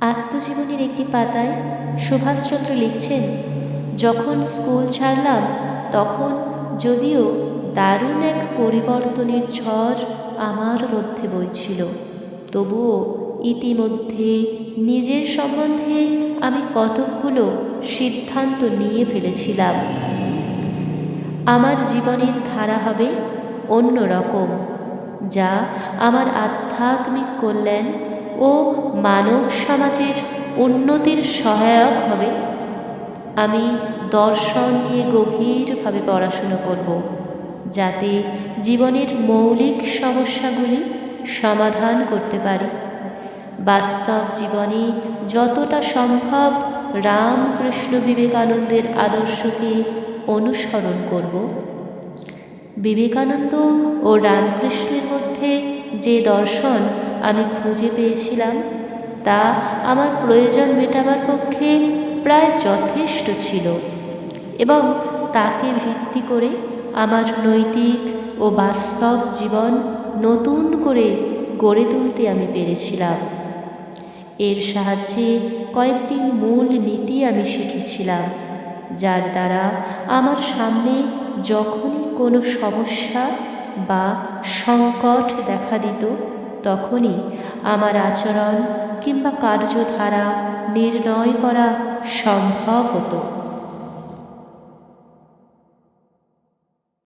আত্মজীবনীর একটি পাতায় সুভাষচন্দ্র লিখছেন, যখন স্কুল ছাড়লাম তখন যদিও দারুণ এক পরিবর্তনের ঝড় আমার মধ্যে বইছিল, তবুও ইতিমধ্যে নিজের সম্বন্ধে আমি কতকগুলো সিদ্ধান্ত নিয়ে ফেলেছিলাম। আমার জীবনের ধারা হবে অন্য রকম, যা আমার আধ্যাত্মিক কল্যাণ ও মানব সমাজের উন্নতির সহায়ক হবে। আমি দর্শন নিয়ে গভীরভাবে পড়াশুনো করব, যাতে জীবনের মৌলিক সমস্যাগুলি সমাধান করতে পারি। বাস্তব জীবনে যতটা সম্ভব রামকৃষ্ণ বিবেকানন্দের আদর্শকে অনুসরণ করব। বিবেকানন্দ ও রামকৃষ্ণের মধ্যে যে দর্শন আমি খুঁজে পেয়েছিলাম তা আমার প্রয়োজন মেটাবার পক্ষে প্রায় যথেষ্ট ছিল, এবং তাকে ভিত্তি করে আমার নৈতিক ও বাস্তব জীবন নতুন করে গড়ে তুলতে আমি পেরেছিলাম। এর সাহায্যে কয়েকটি মূল নীতি আমি শিখেছিলাম, যার দ্বারা আমার সামনে যখনই কোনো সমস্যা বা সংকট দেখা দিত তখনই আমার আচরণ কিংবা কার্যধারা নির্ণয় করা সম্ভব হতো।